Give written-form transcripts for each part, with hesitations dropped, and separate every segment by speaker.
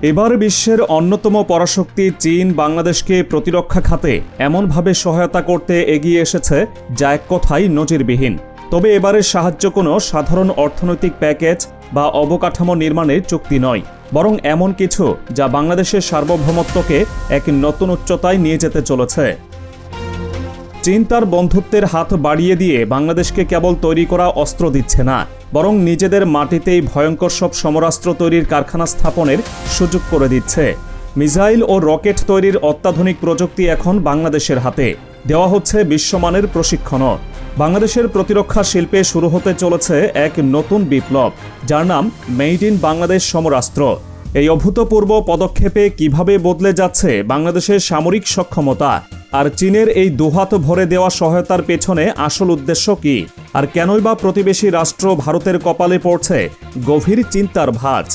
Speaker 1: এবার বিশ্বের অন্যতম পরাশক্তি চীন বাংলাদেশকে প্রতিরক্ষা খাতে এমনভাবে সহায়তা করতে এগিয়ে এসেছে যা এক কথায় নজিরবিহীন। তবে এবারের সাহায্য কোনো সাধারণ অর্থনৈতিক প্যাকেজ বা অবকাঠামো নির্মাণের চুক্তি নয়, বরং এমন কিছু যা বাংলাদেশের সার্বভৌমত্বকে এক নতুন উচ্চতায় নিয়ে যেতে চলেছে। চীন তার বন্ধুত্বের হাত বাড়িয়ে দিয়ে বাংলাদেশকে কেবল তৈরি করা অস্ত্র দিচ্ছে না, বরং নিজেদের মাটিতেই ভয়ঙ্কর সব সমরাস্ত্র তৈরির কারখানা স্থাপনের সুযোগ করে দিচ্ছে। মিসাইল ও রকেট তৈরির অত্যাধুনিক প্রযুক্তি এখন বাংলাদেশের হাতে, দেওয়া হচ্ছে বিশ্বমানের প্রশিক্ষণও। বাংলাদেশের প্রতিরক্ষা শিল্পে শুরু হতে চলেছে এক নতুন বিপ্লব, যার নাম মেড ইন বাংলাদেশ সমরাস্ত্র। এই অভূতপূর্ব পদক্ষেপে কিভাবে বদলে যাচ্ছে বাংলাদেশের সামরিক সক্ষমতা, আর চীনের এই দুহাত ভরে দেওয়া সহায়তার পেছনে আসল উদ্দেশ্য কি, আর কেনই বা প্রতিবেশী রাষ্ট্র ভারতের কপালে পড়ছে গভীর চিন্তার ভাঁজ।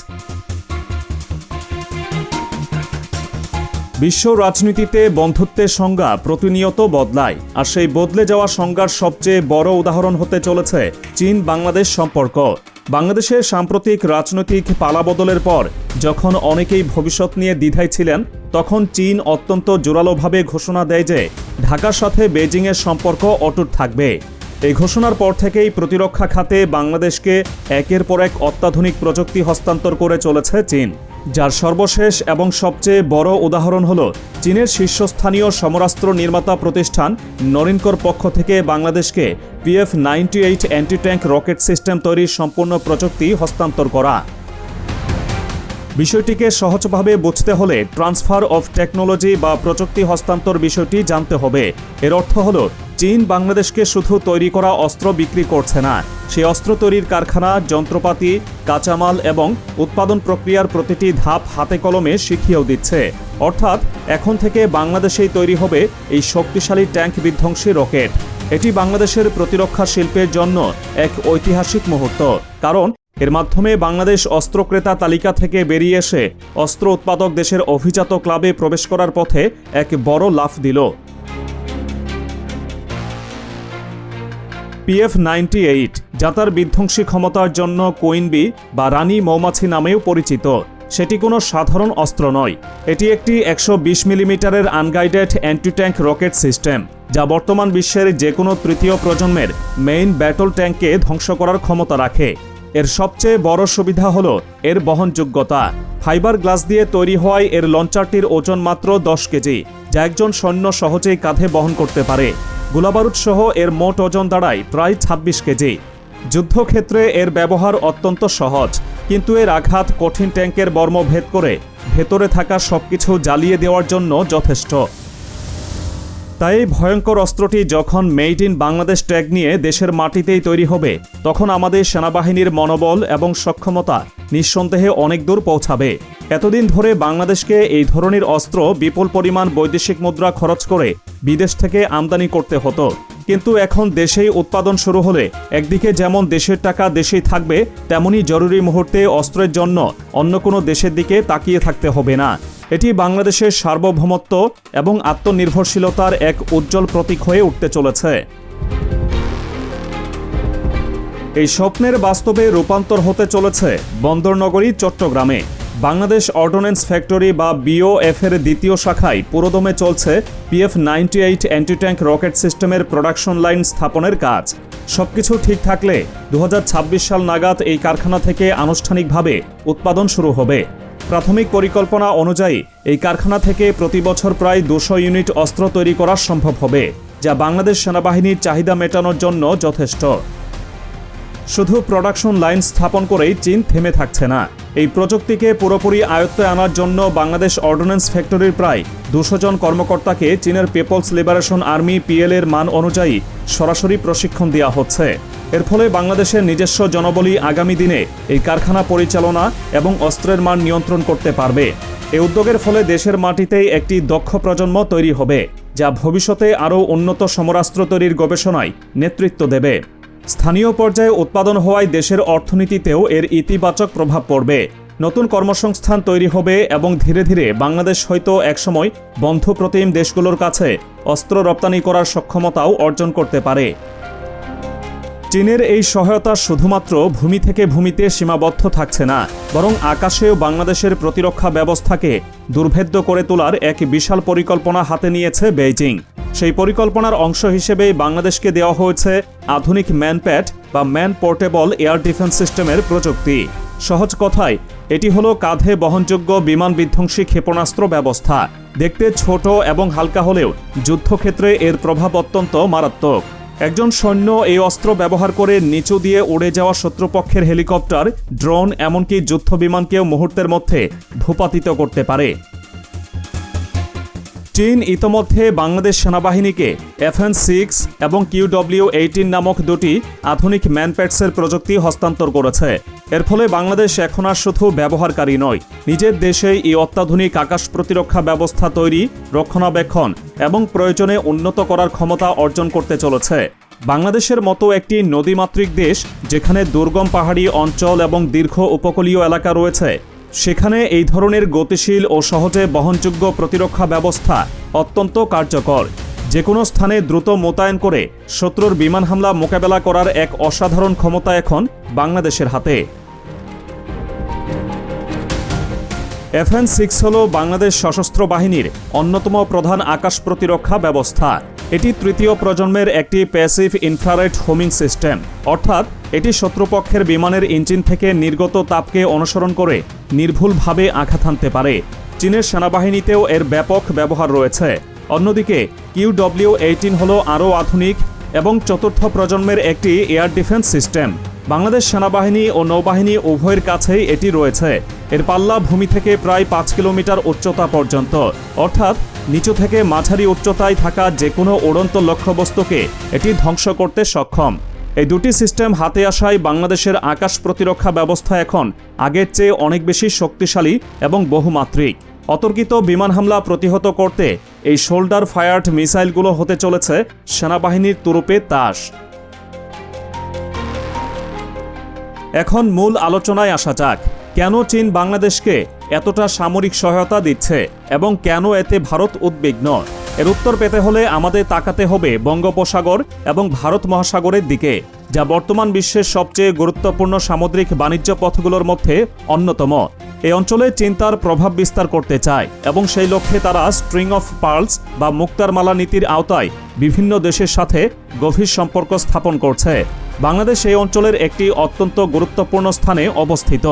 Speaker 1: বিশ্ব রাজনীতিতে বন্ধুত্বের সংজ্ঞা প্রতিনিয়ত বদলায়, আর সেই বদলে যাওয়া সংজ্ঞার সবচেয়ে বড় উদাহরণ হতে চলেছে চীন বাংলাদেশ সম্পর্ক। বাংলাদেশের সাম্প্রতিক রাজনৈতিক পালাবদলের পর যখন অনেকেই ভবিষ্যৎ নিয়ে দ্বিধায় ছিলেন, তখন চীন অত্যন্ত জোরালোভাবে ঘোষণা দেয় যে ঢাকার সাথে বেজিংয়ের সম্পর্ক অটুট থাকবে। এই ঘোষণার পর থেকেই প্রতিরক্ষা খাতে বাংলাদেশকে একের পর এক অত্যাধুনিক প্রযুক্তি হস্তান্তর করে চলেছে চীন, যার সর্বশেষ এবং সবচেয়ে বড় উদাহরণ হল চীনের শীর্ষস্থানীয় সমরাস্ত্র নির্মাতা প্রতিষ্ঠান নরিনকোর পক্ষ থেকে বাংলাদেশকে PF-98 anti tank rocket system তৈরির সম্পূর্ণ প্রযুক্তি হস্তান্তর করা। বিষয়টিকে সহজভাবে বুঝতে হলে ট্রান্সফার অফ টেকনোলজি বা প্রযুক্তি হস্তান্তর বিষয়টি জানতে হবে। এর অর্থ হল চীন বাংলাদেশকে শুধু তৈরি করা অস্ত্র বিক্রি করছে না, সেই অস্ত্র তৈরির কারখানা, যন্ত্রপাতি, কাঁচামাল এবং উৎপাদন প্রক্রিয়ার প্রতিটি ধাপ হাতে কলমে শিখিয়েও দিচ্ছে। অর্থাৎ এখন থেকে বাংলাদেশেই তৈরি হবে এই শক্তিশালী ট্যাঙ্ক বিধ্বংসী রকেট। এটি বাংলাদেশের প্রতিরক্ষা শিল্পের জন্য এক ঐতিহাসিক মুহূর্ত, কারণ এর মাধ্যমে বাংলাদেশ অস্ত্র ক্রেতা তালিকা থেকে বেরিয়ে এসে অস্ত্র উৎপাদক দেশের অভিজাত ক্লাবে প্রবেশ করার পথে এক বড় লাফ দিল। PF-98 যা তার বিধ্বংসী ক্ষমতার জন্য কুইন বি বা রানী মৌমাছি নামেও পরিচিত, সেটি কোনো সাধারণ অস্ত্র নয়। এটি একটি 120 মিলিমিটারের unguided anti tank rocket system, যা বর্তমান বিশ্বের যে কোনো তৃতীয় প্রজন্মের মেইন ব্যাটল ট্যাঙ্ককে ধ্বংস করার ক্ষমতা রাখে। এর সবচেয়ে বড় সুবিধা হল এর বহনযোগ্যতা। ফাইবার গ্লাস দিয়ে তৈরি হওয়ায় এর লঞ্চারটির ওজন মাত্র 10 কেজি, যা একজন সৈন্য সহজেই কাঁধে বহন করতে পারে। গোলাবারুদ সহ এর মোট ওজন দাঁড়ায় প্রায় 26 কেজি। যুদ্ধক্ষেত্রে এর ব্যবহার অত্যন্ত সহজ, কিন্তু এর আঘাত কঠিন ট্যাঙ্কের বর্ম ভেদ করে ভেতরে থাকা সবকিছু জ্বালিয়ে দেওয়ার জন্য যথেষ্ট। তাই ভয়ঙ্কর অস্ত্রটি যখন মেড ইন বাংলাদেশ ট্যাগ নিয়ে দেশের মাটিতেই তৈরি হবে, তখন আমাদের সেনাবাহিনীর মনোবল এবং সক্ষমতা নিঃসন্দেহে অনেক দূর পৌঁছাবে। এতদিন ধরে বাংলাদেশকে এই ধরনের অস্ত্র বিপুল পরিমাণ বৈদেশিক মুদ্রা খরচ করে বিদেশ থেকে আমদানি করতে হতো, কিন্তু এখন দেশেই উৎপাদন শুরু হলে একদিকে যেমন দেশের টাকা দেশেই থাকবে, তেমনি জরুরি মুহূর্তে অস্ত্রের জন্য অন্য কোনো দেশের দিকে তাকিয়ে থাকতে হবে না। এটি বাংলাদেশের সার্বভৌমত্ব এবং আত্মনির্ভরশীলতার এক উজ্জ্বল প্রতীক হয়ে উঠতে চলেছে। এই স্বপ্নের বাস্তবে রূপান্তর হতে চলেছে বন্দরনগরী চট্টগ্রামে। বাংলাদেশ অর্ডিন্যান্স ফ্যাক্টরি বা BOF এর দ্বিতীয় শাখায় পুরোদমে চলছে PF-98 অ্যান্টি ট্যাঙ্ক রকেট সিস্টেমের প্রোডাকশন লাইন স্থাপনের কাজ। সবকিছু ঠিক থাকলে 2026 সাল নাগাদ এই কারখানা থেকে আনুষ্ঠানিকভাবে উৎপাদন শুরু হবে। প্রাথমিক পরিকল্পনা অনুযায়ী এই কারখানা থেকে প্রতি বছর প্রায় 200 ইউনিট অস্ত্র তৈরি করা সম্ভব হবে, যা বাংলাদেশ সেনাবাহিনীর চাহিদা মেটানোর জন্য যথেষ্ট। শুধু প্রোডাকশন লাইন স্থাপন করেই চীন থেমে থাকছে না। এই প্রযুক্তিকে পুরোপুরি আয়ত্তে আনার জন্য বাংলাদেশ অর্ডিন্যান্স ফ্যাক্টরির প্রায় 200 জন কর্মকর্তাকে চীনের পিপলস লিবারেশন আর্মি PL এর মান অনুযায়ী সরাসরি প্রশিক্ষণ দেওয়া হচ্ছে। এর ফলে বাংলাদেশের নিজস্ব জনবলই আগামী দিনে এই কারখানা পরিচালনা এবং অস্ত্রের মান নিয়ন্ত্রণ করতে পারবে। এই উদ্যোগের ফলে দেশের মাটিতেই একটি দক্ষ প্রজন্ম তৈরি হবে, যা ভবিষ্যতে আরও উন্নত সমরাস্ত্র তৈরির গবেষণায় নেতৃত্ব দেবে। স্থানীয় পর্যায়ে উৎপাদন হওয়ায় দেশের অর্থনীতিতেও এর ইতিবাচক প্রভাব পড়বে। নতুন কর্মসংস্থান তৈরি হবে এবং ধীরে ধীরে বাংলাদেশ হয়তো একসময় বন্ধু প্রতিম দেশগুলোর কাছে অস্ত্র রপ্তানি করার সক্ষমতাও অর্জন করতে পারে। চীনের এই সহায়তা শুধুমাত্র ভূমি থেকে ভূমিতে সীমাবদ্ধ থাকছে না, বরং আকাশেও বাংলাদেশের প্রতিরক্ষা ব্যবস্থাকে দুর্ভেদ্য করে তোলার এক বিশাল পরিকল্পনা হাতে নিয়েছে বেইজিং। সেই পরিকল্পনার অংশ হিসেবেই বাংলাদেশকে দেওয়া হয়েছে আধুনিক ম্যানপ্যাড বা ম্যান পোর্টেবল এয়ার ডিফেন্স সিস্টেমের প্রযুক্তি। সহজ কথায় এটি হলো কাঁধে বহনযোগ্য বিমান বিধ্বংসী ক্ষেপণাস্ত্র ব্যবস্থা। দেখতে ছোট এবং হালকা হলেও যুদ্ধক্ষেত্রে এর প্রভাব অত্যন্ত মারাত্মক। একজন সৈন্য এই অস্ত্র ব্যবহার করে নিচু দিয়ে উড়ে যাওয়া শত্রুপক্ষের হেলিকপ্টার, ড্রোন, এমনকি যুদ্ধবিমানকেও মুহূর্তের মধ্যে ভূপাতিত করতে পারে। চীন ইতোমধ্যে বাংলাদেশ সেনাবাহিনীকে FN-6 এবং QW-18 নামক দুটি আধুনিক ম্যানপ্যাডসের প্রযুক্তি হস্তান্তর করেছে। এর ফলে বাংলাদেশ এখন আর শুধু ব্যবহারকারী নয়, নিজের দেশেই এই অত্যাধুনিক আকাশ প্রতিরক্ষা ব্যবস্থা তৈরি, রক্ষণাবেক্ষণ এবং প্রয়োজনে উন্নত করার ক্ষমতা অর্জন করতে চলেছে। বাংলাদেশের মতো একটি নদীমাতৃক দেশ, যেখানে দুর্গম পাহাড়ি অঞ্চল এবং দীর্ঘ উপকূলীয় এলাকা রয়েছে, সেখানে এই ধরনের গতিশীল ও সহজে বহনযোগ্য প্রতিরক্ষা ব্যবস্থা অত্যন্ত কার্যকর। যে কোনো স্থানে দ্রুত মোতায়েন করে শত্রুর বিমান হামলা মোকাবেলা করার এক অসাধারণ ক্ষমতা এখন বাংলাদেশের হাতে। FN-6 হল বাংলাদেশ সশস্ত্র বাহিনীর অন্যতম প্রধান আকাশ প্রতিরক্ষা ব্যবস্থা। এটি তৃতীয় প্রজন্মের একটি প্যাসিভ ইনফ্রারেড হোমিং সিস্টেম, অর্থাৎ এটি শত্রুপক্ষের বিমানের ইঞ্জিন থেকে নির্গত তাপকে অনুসরণ করে নির্ভুলভাবে আঘাত হানতে পারে। চীনের সেনাবাহিনীতেও এর ব্যাপক ব্যবহার রয়েছে। অন্যদিকে QW-18 হল আরও আধুনিক এবং চতুর্থ প্রজন্মের একটি এয়ার ডিফেন্স সিস্টেম। বাংলাদেশ সেনাবাহিনী ও নৌবাহিনী উভয়ের কাছেই এটি রয়েছে। এর পাল্লা ভূমি থেকে প্রায় 5 কিলোমিটার উচ্চতা পর্যন্ত, অর্থাৎ নিচু থেকে মাঝারি উচ্চতায় থাকা যে কোনো উড়ন্ত লক্ষ্যবস্তুকে এটি ধ্বংস করতে সক্ষম। এই দুটি সিস্টেম হাতে আসায় বাংলাদেশের আকাশ প্রতিরক্ষা ব্যবস্থা এখন আগের চেয়ে অনেক বেশি শক্তিশালী এবং বহুমাত্রিক। অতর্কিত বিমান হামলা প্রতিহত করতে এই শোল্ডার ফায়ার্ড মিসাইলগুলো হতে চলেছে সেনাবাহিনীর তুরুপে তাস। এখন মূল আলোচনায় আসা যাক। কেন চীন বাংলাদেশকে এতটা সামরিক সহায়তা দিচ্ছে এবং কেন এতে ভারত উদ্বিগ্ন? এর উত্তর পেতে হলে আমাদের তাকাতে হবে বঙ্গোপসাগর এবং ভারত মহাসাগরের দিকে, যা বর্তমান বিশ্বের সবচেয়ে গুরুত্বপূর্ণ সামুদ্রিক বাণিজ্য পথগুলোর মধ্যে অন্যতম। এই অঞ্চলে চীন তার প্রভাব বিস্তার করতে চায় এবং সেই লক্ষ্যে তারা স্ট্রিং অফ পার্লস বা মুক্তার মালা নীতির আওতায় বিভিন্ন দেশের সাথে গভীর সম্পর্ক স্থাপন করছে। বাংলাদেশ এই অঞ্চলের একটি অত্যন্ত গুরুত্বপূর্ণ স্থানে অবস্থিত।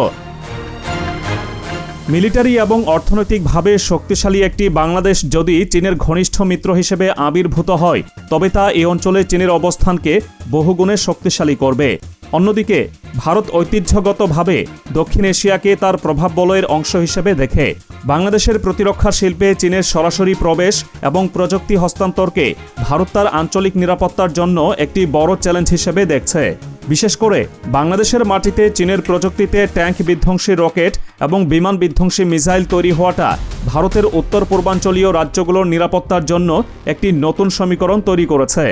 Speaker 1: মিলিটারি এবং অর্থনৈতিকভাবে শক্তিশালী একটি বাংলাদেশ যদি চীনের ঘনিষ্ঠ মিত্র হিসেবে আবির্ভূত হয়, তবে তা এই অঞ্চলে চীনের অবস্থানকে বহুগুণে শক্তিশালী করবে। অন্যদিকে ভারত ঐতিহ্যগতভাবে দক্ষিণ এশিয়াকে তার প্রভাব বলয়ের অংশ হিসেবে দেখে। বাংলাদেশের প্রতিরক্ষা শিল্পে চীনের সরাসরি প্রবেশ এবং প্রযুক্তি হস্তান্তরকে ভারত তার আঞ্চলিক নিরাপত্তার জন্য একটি বড় চ্যালেঞ্জ হিসেবে দেখছে। বিশেষ করে বাংলাদেশের মাটিতে চীনের প্রযুক্তিতে ট্যাঙ্ক বিধ্বংসী রকেট এবং বিমান বিধ্বংসী মিসাইল তৈরি হওয়াটা ভারতের উত্তর পূর্বাঞ্চলীয় রাজ্যগুলোর নিরাপত্তার জন্য একটি নতুন সমীকরণ তৈরি করেছে।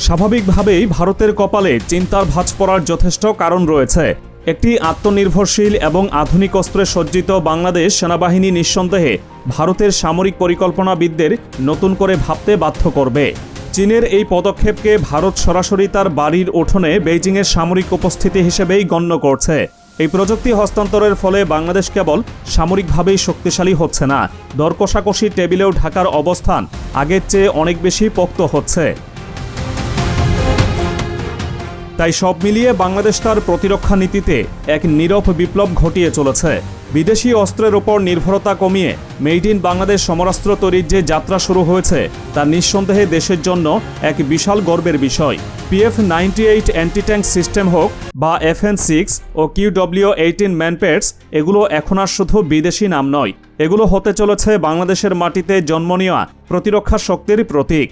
Speaker 1: স্বাভাবিকভাবেই ভারতের কপালে চিন্তার ভাঁজ পড়ার যথেষ্ট কারণ রয়েছে। একটি আত্মনির্ভরশীল এবং আধুনিক অস্ত্রে সজ্জিত বাংলাদেশ সেনাবাহিনী নিঃসন্দেহে ভারতের সামরিক পরিকল্পনাবিদদের নতুন করে ভাবতে বাধ্য করবে। চীনের এই পদক্ষেপকে ভারত সরাসরি তার বাড়ির উঠোনে বেইজিংয়ের সামরিক উপস্থিতি হিসেবেই গণ্য করছে। এই প্রযুক্তি হস্তান্তরের ফলে বাংলাদেশ কেবল সামরিকভাবেই শক্তিশালী হচ্ছে না, দর কষাকষি টেবিলেও ঢাকার অবস্থান আগের চেয়ে অনেক বেশি পোক্ত হচ্ছে। তাই সব মিলিয়ে বাংলাদেশ তার প্রতিরক্ষা নীতিতে এক নীরব বিপ্লব ঘটিয়ে চলেছে। বিদেশি অস্ত্রের ওপর নির্ভরতা কমিয়ে মেড ইন বাংলাদেশ সমরাস্ত্র তৈরির যে যাত্রা শুরু হয়েছে, তা নিঃসন্দেহে দেশের জন্য এক বিশাল গর্বের বিষয়। PF-98 অ্যান্টি ট্যাঙ্ক সিস্টেম হোক বা FN-6 ও QW-18 ম্যানপ্যাডস, এগুলো এখন আর শুধু বিদেশি নাম নয়, এগুলো হতে চলেছে বাংলাদেশের মাটিতে জন্ম নেওয়া প্রতিরক্ষা শক্তির প্রতীক।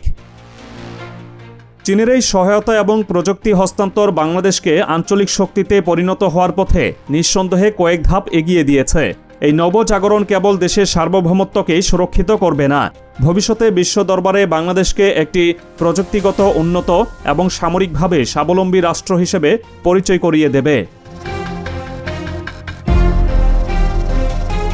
Speaker 1: চীনের এই সহায়তা এবং প্রযুক্তি হস্তান্তর বাংলাদেশকে আঞ্চলিক শক্তিতে পরিণত হওয়ার পথে নিঃসন্দেহে কয়েক ধাপ এগিয়ে দিয়েছে। এই নবজাগরণ কেবল দেশের সার্বভৌমত্বকেই সুরক্ষিত করবে না, ভবিষ্যতে বিশ্ব দরবারে বাংলাদেশকে একটি প্রযুক্তিগত উন্নত এবং সামরিকভাবে স্বাবলম্বী রাষ্ট্র হিসেবে পরিচয় করিয়ে দেবে।